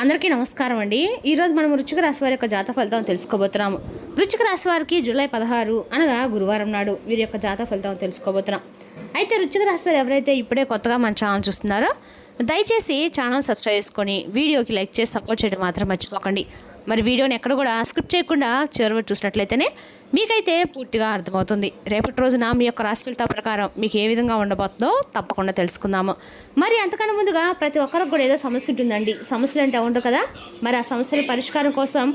అందరికీ నమస్కారం అండి. ఈరోజు మనం వృశ్చిక రాశి వారి యొక్క జాతక ఫలితం తెలుసుకోబోతున్నాము. వృశ్చిక రాశి వారికి జూలై 16 అనగా గురువారం నాడు వీరి యొక్క జాతక ఫలితం తెలుసుకోబోతున్నాం. అయితే వృశ్చిక రాశి వారు ఎవరైతే ఇప్పుడే కొత్తగా మన ఛానల్ చూస్తున్నారో దయచేసి ఛానల్ సబ్స్క్రైబ్ చేసుకొని వీడియోకి లైక్ చేసి సపోర్ట్ చేయడం మాత్రం మర్చిపోకండి. మరి వీడియోని ఎక్కడ కూడా స్క్రిప్ట్ చేయకుండా చివరి చూసినట్లయితేనే మీకైతే పూర్తిగా అర్థమవుతుంది. రేపటి రోజున మీ యొక్క రాశి ఫలితాల ప్రకారం మీకు ఏ విధంగా ఉండబోతుందో తప్పకుండా తెలుసుకుందాము. మరి అంతకన్నా ముందుగా ప్రతి ఒక్కరికి కూడా ఏదో సమస్య ఉంటుందండి. సమస్యలు అంటే ఉండవు కదా. మరి ఆ సమస్యల పరిష్కారం కోసం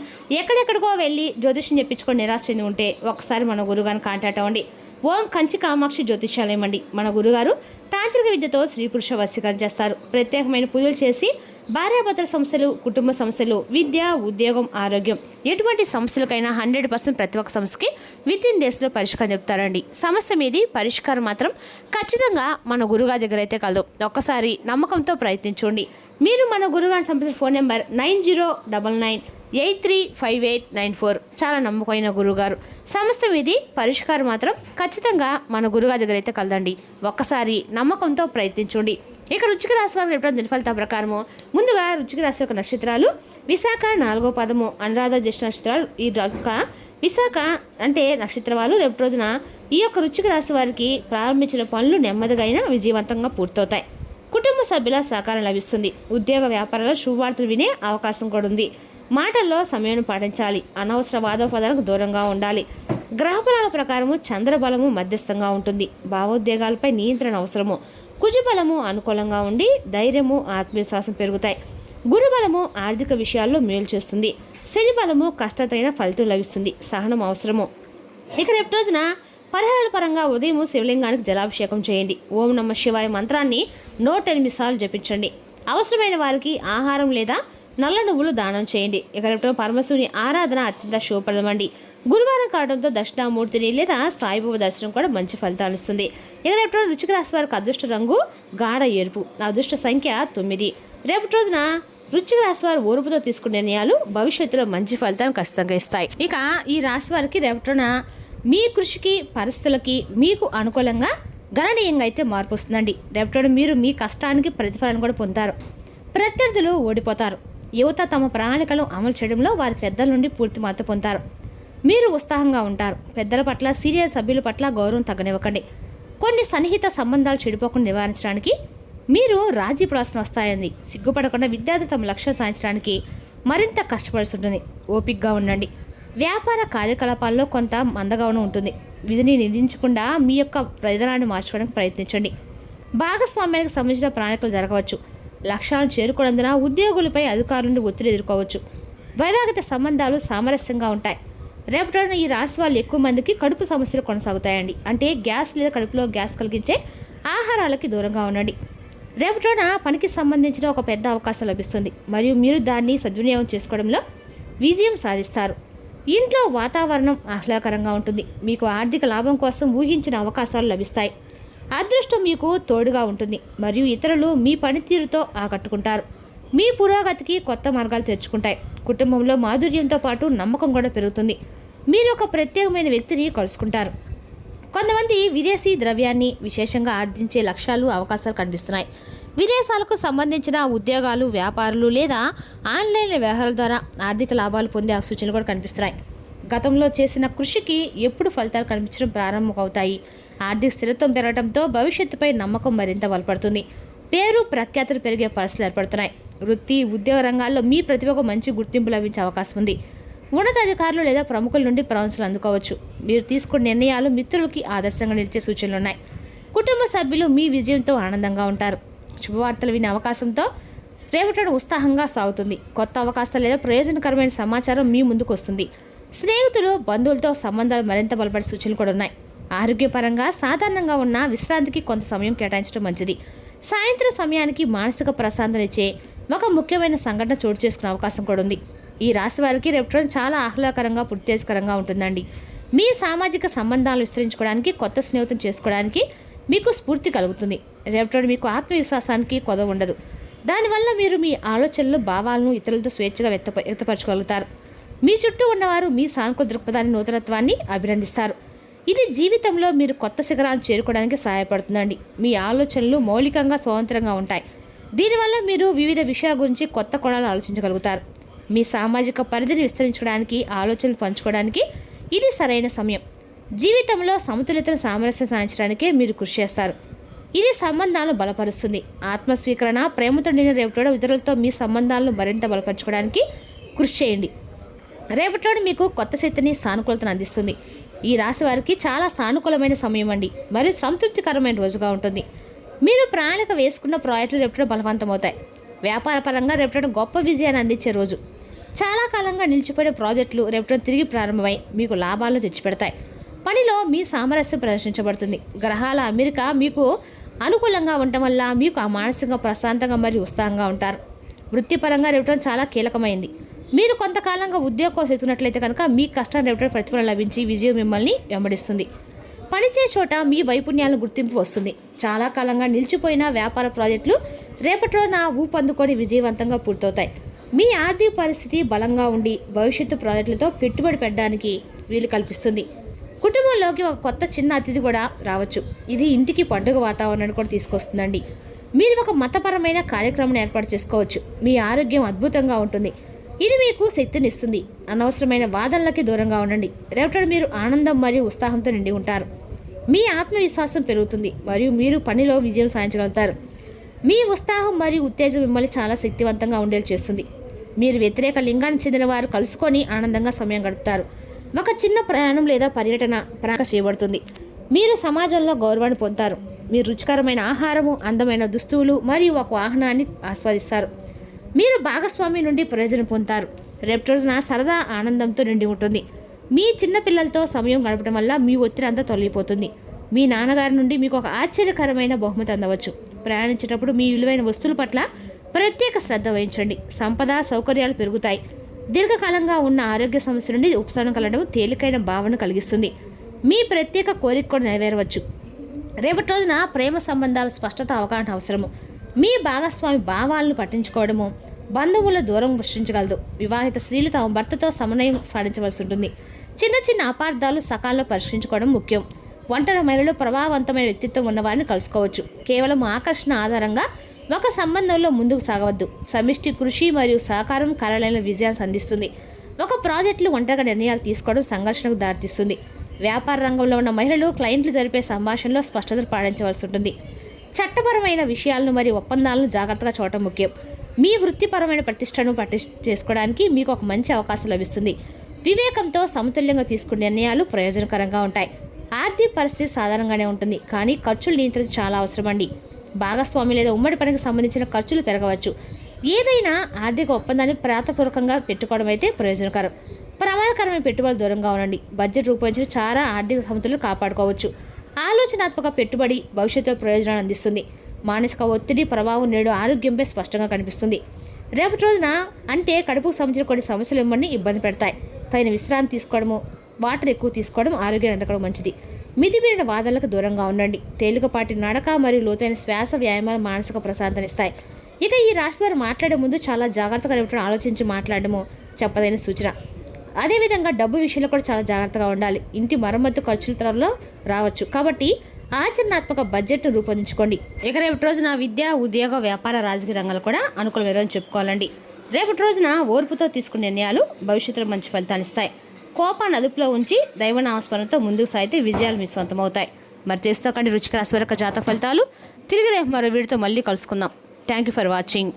ఎక్కడెక్కడికో వెళ్ళి జ్యోతిష్యం చెప్పించుకొని నిరాశ చెంది ఉంటే ఒకసారి మన గురుగారిని కాంటాక్ట్ అవ్వండి. ఓం కంచి కామాక్షి జ్యోతిష్యాలయం అండి. మన గురుగారు తాంత్రిక విద్యతో స్త్రీ పురుష వశీకరణ చేస్తారు. ప్రత్యేకమైన పూజలు చేసి భార్యాభర్తల సమస్యలు, కుటుంబ సమస్యలు, విద్య, ఉద్యోగం, ఆరోగ్యం ఎటువంటి సమస్యలకైనా 100% ప్రతి ఒక్క సమస్యకి వితిన్ డేస్లో పరిష్కారం చెప్తారండి. సమస్య మీది పరిష్కారం మాత్రం ఖచ్చితంగా మన గురుగారి దగ్గర అయితే కలదు. ఒక్కసారి నమ్మకంతో ప్రయత్నించండి. మీరు మన గురుగారి సంప్రదించిన ఫోన్ నెంబర్ 9099835894. చాలా నమ్మకమైన గురుగారు. సమస్య మీది పరిష్కారం మాత్రం ఖచ్చితంగా మన గురుగారి దగ్గర అయితే కలదండి. ఒక్కసారి నమ్మకంతో ప్రయత్నించండి. ఇక వృశ్చిక రాశి వారికి రేపు దినఫలితాల ప్రకారము ముందుగా వృశ్చిక రాశి యొక్క నక్షత్రాలు విశాఖ 4వ పదము, అనురాధ జ్యేష్ఠ నక్షత్రాలు. ఈ విశాఖ అంటే నక్షత్ర వాళ్ళు రేపు రోజున ఈ యొక్క వృశ్చిక రాశి వారికి ప్రారంభించిన పనులు నెమ్మదిగా విజయవంతంగా పూర్తవుతాయి. కుటుంబ సభ్యుల సహకారం లభిస్తుంది. ఉద్యోగ వ్యాపారాల్లో శుభవార్తలు వినే అవకాశం కూడా ఉంది. మాటల్లో సమయాన్ని పాటించాలి. అనవసర వాదోపదాలకు దూరంగా ఉండాలి. గ్రహబలాల ప్రకారము చంద్రబలము మధ్యస్థంగా ఉంటుంది. భావోద్వేగాలపై నియంత్రణ అవసరము. కుజబలము అనుకూలంగా ఉండి ధైర్యము, ఆత్మవిశ్వాసం పెరుగుతాయి. గురుబలము ఆర్థిక విషయాల్లో మేలు చేస్తుంది. శని బలము కష్టతైన ఫలితం లభిస్తుంది. సహనం అవసరము. ఇక రేపు రోజున పరిహారాల పరంగా ఉదయం శివలింగానికి జలాభిషేకం చేయండి. ఓం నమ శివాయ మంత్రాన్ని 108 సార్లు జపించండి. అవసరమైన వారికి ఆహారం లేదా నల్ల నువ్వులు దానం చేయండి. ఇక రేపు పరమశివుని ఆరాధన అత్యంత శుభప్రదమండి. గురువారం కావడంతో దక్షిణామూర్తిని లేదా సాయిబాబా దర్శనం కూడా మంచి ఫలితాలు ఇస్తుంది. ఇక రేపు వృశ్చిక రాశి వారికి అదృష్ట రంగు గాఢ ఎరుపు, అదృష్ట సంఖ్య 9. రేపటి రోజున వృశ్చిక రాశి వారు ఓర్పుతో తీసుకునే నిర్ణయాలు భవిష్యత్తులో మంచి ఫలితాలను ఖచ్చితంగా ఇస్తాయి. ఇక ఈ రాశి వారికి రేపటిన మీ కృషికి, పరిస్థితులకి మీకు అనుకూలంగా గణనీయంగా అయితే మార్పు వస్తుందండి. రేపటి మీరు మీ కష్టానికి ప్రతిఫలం కూడా పొందుతారు. ప్రత్యర్థులు ఓడిపోతారు. యువత తమ ప్రణాళికలు అమలు చేయడంలో వారి పెద్దల నుండి పూర్తి మద్దతు పొందుతారు. మీరు ఉత్సాహంగా ఉంటారు. పెద్దల పట్ల, సీనియర్ సభ్యుల పట్ల గౌరవం తగ్గనివ్వకండి. కొన్ని సన్నిహిత సంబంధాలు చెడిపోకుండా నివారించడానికి మీరు రాజీ పడాల్సిన వస్తాయండి. సిగ్గుపడకుండా విద్యార్థులు తమ లక్ష్యం సాధించడానికి మరింత కష్టపడాల్సి ఉంటుంది. ఓపికగా ఉండండి. వ్యాపార కార్యకలాపాల్లో కొంత మందగమనం ఉంటుంది. విధిని నిందించకుండా మీ యొక్క విధానాన్ని మార్చుకోవడానికి ప్రయత్నించండి. భాగస్వామ్యానికి సంబంధించిన ప్రణాళికలు జరగవచ్చు. లక్ష్యాలను చేరుకున్నందున ఉద్యోగులపై అధికారుల నుండి ఒత్తిడి ఎదుర్కోవచ్చు. వైవాహిక సంబంధాలు సామరస్యంగా ఉంటాయి. రేపటి రోజున ఈ రాశి వాళ్ళు ఎక్కువ మందికి కడుపు సమస్యలు కొనసాగుతాయండి. అంటే గ్యాస్ లేదా కడుపులో గ్యాస్ కలిగించే ఆహారాలకి దూరంగా ఉండండి. రేపటి రోజున పనికి సంబంధించిన ఒక పెద్ద అవకాశం లభిస్తుంది మరియు మీరు దాన్ని సద్వినియోగం చేసుకోవడంలో విజయం సాధిస్తారు. ఇంట్లో వాతావరణం ఆహ్లాదకరంగా ఉంటుంది. మీకు ఆర్థిక లాభం కోసం ఊహించిన అవకాశాలు లభిస్తాయి. అదృష్టం మీకు తోడుగా ఉంటుంది మరియు ఇతరులు మీ పనితీరుతో ఆకట్టుకుంటారు. మీ పురోగతికి కొత్త మార్గాలు తెరుచుకుంటాయి. కుటుంబంలో మాధుర్యంతో పాటు నమ్మకం కూడా పెరుగుతుంది. మీరు ఒక ప్రత్యేకమైన వ్యక్తిని కలుసుకుంటారు. కొంతమంది విదేశీ ద్రవ్యాన్ని విశేషంగా ఆర్జించే లక్ష్యాలు, అవకాశాలు కనిపిస్తున్నాయి. విదేశాలకు సంబంధించిన ఉద్యోగాలు, వ్యాపారాలు లేదా ఆన్లైన్ వ్యవహారాల ద్వారా ఆర్థిక లాభాలు పొందే సూచనలు కూడా కనిపిస్తున్నాయి. గతంలో చేసిన కృషికి ఎప్పుడు ఫలితాలు కనిపించడం ప్రారంభమవుతాయి. ఆర్థిక స్థిరత్వం పెరగడంతో భవిష్యత్తుపై నమ్మకం మరింత బలపడుతుంది. పేరు ప్రఖ్యాతులు పెరిగే పరిస్థితులు ఏర్పడుతున్నాయి. వృత్తి, ఉద్యోగ రంగాల్లో మీ ప్రతిభకు మంచి గుర్తింపు లభించే అవకాశం ఉంది. ఉన్నతాధికారులు లేదా ప్రముఖుల నుండి ప్రశంసలు అందుకోవచ్చు. మీరు తీసుకున్న నిర్ణయాలు మిత్రులకి ఆదర్శంగా నిలిచే సూచనలు ఉన్నాయి. కుటుంబ సభ్యులు మీ విజయంతో ఆనందంగా ఉంటారు. శుభవార్తలు వినే అవకాశంతో రేపటి ఉత్సాహంగా సాగుతుంది. కొత్త అవకాశాలు లేదా ప్రయోజనకరమైన సమాచారం మీ ముందుకు వస్తుంది. స్నేహితులు, బంధువులతో సంబంధాలు మరింత బలపడే సూచనలు కూడా ఉన్నాయి. ఆరోగ్యపరంగా సాధారణంగా ఉన్న విశ్రాంతికి కొంత సమయం కేటాయించడం మంచిది. సాయంత్రం సమయానికి మానసిక ప్రశాంతనిచ్చే ఒక ముఖ్యమైన సంఘటన చోటు చేసుకునే అవకాశం కూడా ఉంది. ఈ రాశి వారికి రేపు చాలా ఆహ్లాదకరంగా, ఉత్తేజకరంగా ఉంటుందండి. మీ సామాజిక సంబంధాలు విస్తరించుకోవడానికి, కొత్త స్నేహితులు చేసుకోవడానికి మీకు స్ఫూర్తి కలుగుతుంది. రేపటి మీకు ఆత్మవిశ్వాసానికి కొదవ ఉండదు. దానివల్ల మీరు మీ ఆలోచనలు, భావాలను ఇతరులతో స్వేచ్ఛగా వ్యక్తపరచగలుగుతారు. మీ చుట్టూ ఉన్నవారు మీ సానుకూల దృక్పథాన్ని, నూతనత్వాన్ని అభినందిస్తారు. ఇది జీవితంలో మీరు కొత్త శిఖరాలను చేరుకోవడానికి సహాయపడుతుందండి. మీ ఆలోచనలు మౌలికంగా స్వతంత్రంగా ఉంటాయి. దీనివల్ల మీరు వివిధ విషయాల గురించి కొత్త కోణాలు ఆలోచించగలుగుతారు. మీ సామాజిక పరిధిని విస్తరించుకోవడానికి, ఆలోచనలు పంచుకోవడానికి ఇది సరైన సమయం. జీవితంలో సమతుల్యతను సామరస్యం సాధించడానికే మీరు కృషి చేస్తారు. ఇది సంబంధాలను బలపరుస్తుంది. ఆత్మస్వీకరణ, ప్రేమతో నిండిన రేపటిలో ఇతరులతో మీ సంబంధాలను మరింత బలపరచుకోవడానికి కృషి చేయండి. రేపటిలో మీకు కొత్త శక్తిని, సానుకూలతను అందిస్తుంది. ఈ రాశి వారికి చాలా సానుకూలమైన సమయం అండి, మరియు సంతృప్తికరమైన రోజుగా ఉంటుంది. మీరు ప్రణాళిక వేసుకున్న ప్రాజెక్టులు రేపటిలో బలవంతమవుతాయి. వ్యాపారపరంగా రేపటిలో గొప్ప విజయాన్ని అందించే రోజు. చాలా కాలంగా నిలిచిపోయిన ప్రాజెక్టులు రేపటిలో తిరిగి ప్రారంభమై మీకు లాభాలను తెచ్చిపెడతాయి. పనిలో మీ సామరస్యం ప్రదర్శించబడుతుంది. గ్రహాల అమెరికా మీకు అనుకూలంగా ఉండటం వల్ల మీకు మానసికంగా ప్రశాంతంగా మరియు ఉత్సాహంగా ఉంటారు. వృత్తిపరంగా రేపటిలో చాలా కీలకమైంది. మీరు కొంతకాలంగా ఉద్యోగం కోసం ఎత్తున్నట్లయితే కనుక మీ కష్టం రేపటిలో ప్రతిఫలం లభించి విజయం మిమ్మల్ని వెంబడిస్తుంది. పనిచేసే చోట మీ వైపుణ్యాలను గుర్తింపు వస్తుంది. చాలా కాలంగా నిలిచిపోయిన వ్యాపార ప్రాజెక్టులు రేపటిలో ఊపందుకొని విజయవంతంగా పూర్తవుతాయి. మీ ఆర్థిక పరిస్థితి బలంగా ఉండి భవిష్యత్తు ప్రాజెక్టులతో పెట్టుబడి పెట్టడానికి వీలు కల్పిస్తుంది. కుటుంబంలోకి ఒక కొత్త చిన్న అతిథి కూడా రావచ్చు. ఇది ఇంటికి పండుగ వాతావరణాన్ని కూడా తీసుకొస్తుందండి. మీరు ఒక మతపరమైన కార్యక్రమాన్ని ఏర్పాటు చేసుకోవచ్చు. మీ ఆరోగ్యం అద్భుతంగా ఉంటుంది. ఇది మీకు శక్తిని ఇస్తుంది. అనవసరమైన వాదనలకి దూరంగా ఉండండి. రేపటి మీరు ఆనందం మరియు ఉత్సాహంతో నిండి ఉంటారు. మీ ఆత్మవిశ్వాసం పెరుగుతుంది మరియు మీరు పనిలో విజయం సాధించగలుగుతారు. మీ ఉత్సాహం మరియు ఉత్తేజం మిమ్మల్ని చాలా శక్తివంతంగా ఉండేలా చేస్తుంది. మీరు వ్యతిరేక లింగానికి చెందిన వారు కలుసుకొని ఆనందంగా సమయం గడుపుతారు. ఒక చిన్న ప్రయాణం లేదా పర్యటన ప్రణాళిక చేయబడుతుంది. మీరు సమాజంలో గౌరవాన్ని పొందుతారు. మీరు రుచికరమైన ఆహారము, అందమైన దుస్తువులు మరియు ఒక వాహనాన్ని ఆస్వాదిస్తారు. మీరు భాగస్వామి నుండి ప్రయోజనం పొందుతారు. రేపటి రోజున సరదా ఆనందంతో నిండి ఉంటుంది. మీ చిన్న పిల్లలతో సమయం గడపడం వల్ల మీ ఒత్తిడి అంతా తొలగిపోతుంది. మీ నాన్నగారి నుండి మీకు ఒక ఆశ్చర్యకరమైన బహుమతి అందవచ్చు. ప్రయాణించేటప్పుడు మీ విలువైన వస్తువుల పట్ల ప్రత్యేక శ్రద్ధ వహించండి. సంపద, సౌకర్యాలు పెరుగుతాయి. దీర్ఘకాలంగా ఉన్న ఆరోగ్య సమస్య నుండి ఉపశమనం కలగడం తేలికైన భావన కలిగిస్తుంది. మీ ప్రత్యేక కోరిక కూడా నెరవేరవచ్చు. రేపటి రోజున ప్రేమ సంబంధాల స్పష్టత, అవగాహన అవసరము. మీ భాగస్వామి భావాలను పట్టించుకోవడము బంధువుల దూరం సృష్టించగలదు. వివాహిత స్త్రీలు తమ భర్తతో సమన్వయం సాధించవలసి ఉంటుంది. చిన్న చిన్న అపార్థాలు సకాలంలో పరిష్కరించుకోవడం ముఖ్యం. ఒంటరి మహిళలు ప్రభావవంతమైన వ్యక్తిత్వం ఉన్నవారిని కలుసుకోవచ్చు. కేవలం ఆకర్షణ ఆధారంగా ఒక సంబంధంలో ముందుకు సాగవద్దు. సమిష్టి కృషి మరియు సహకారం కార్యాలయంలో విజయాన్ని అందిస్తుంది. ఒక ప్రాజెక్టులు ఒంటరిగా నిర్ణయాలు తీసుకోవడం సంఘర్షణకు దారితీస్తుంది. వ్యాపార రంగంలో ఉన్న మహిళలు క్లయింట్లు జరిపే సంభాషణలో స్పష్టతను పాటించవలసి ఉంటుంది. చట్టపరమైన విషయాలను మరియు ఒప్పందాలను జాగ్రత్తగా చూడటం ముఖ్యం. మీ వృత్తిపరమైన ప్రతిష్టను చేసుకోవడానికి మీకు ఒక మంచి అవకాశం లభిస్తుంది. వివేకంతో సమతుల్యంగా తీసుకునే నిర్ణయాలు ప్రయోజనకరంగా ఉంటాయి. ఆర్థిక పరిస్థితి సాధారణంగానే ఉంటుంది, కానీ ఖర్చులు నియంత్రణ చాలా అవసరమండి. భాగస్వామి లేదా ఉమ్మడి పనికి సంబంధించిన ఖర్చులు పెరగవచ్చు. ఏదైనా ఆర్థిక ఒప్పందాన్ని ప్రాతపూర్వకంగా పెట్టుకోవడం అయితే ప్రయోజనకరం. ప్రమాదకరమైన పెట్టుబడులు దూరంగా ఉండండి. బడ్జెట్ రూపొందించి చాలా ఆర్థిక సమతుల్యం కాపాడుకోవచ్చు. ఆలోచనాత్మక పెట్టుబడి భవిష్యత్తులో ప్రయోజనాలు అందిస్తుంది. మానసిక ఒత్తిడి ప్రభావం నేడు ఆరోగ్యంపై స్పష్టంగా కనిపిస్తుంది. రేపటి రోజున అంటే కడుపుకు సంబంధించిన కొన్ని సమస్యలు మిమ్మల్ని ఇబ్బంది పెడతాయి. తగిన విశ్రాంతి తీసుకోవడము, వాటర్ ఎక్కువ తీసుకోవడం ఆరోగ్యాన్ని ఎదగడం మంచిది. మితిమీరిన వాదనలకు దూరంగా ఉండండి. తేలికపాటి నడక మరియు లోతైన శ్వాస వ్యాయామాలు మానసిక ప్రశాంతనిస్తాయి. ఇక ఈ రాశి వారు మాట్లాడే ముందు చాలా జాగ్రత్తగా రేపటి ఆలోచించి మాట్లాడడము చెప్పదైన సూచన. అదేవిధంగా డబ్బు విషయంలో కూడా చాలా జాగ్రత్తగా ఉండాలి. ఇంటి మరమ్మతు ఖర్చుల త్వరలో రావచ్చు, కాబట్టి ఆచరణాత్మక బడ్జెట్ను రూపొందించుకోండి. ఇక రేపటి రోజున విద్య, ఉద్యోగ, వ్యాపార, రాజకీయ రంగాలు కూడా అనుకూలమైన చెప్పుకోవాలండి. రేపటి రోజున ఓర్పుతో తీసుకునే నిర్ణయాలు భవిష్యత్తులో మంచి ఫలితాలు ఇస్తాయి. కోపాన్ని అదుపులో ఉంచి దైవనామస్మరణతో ముందుకు సాగితే విజయాలు మీ సొంతమవుతాయి. మరి తెలుసుకోకండి రుచికర రాశి జాతక ఫలితాలు. తిరిగి రేపు మరో వీడితో మళ్ళీ కలుసుకుందాం. Thank you for watching.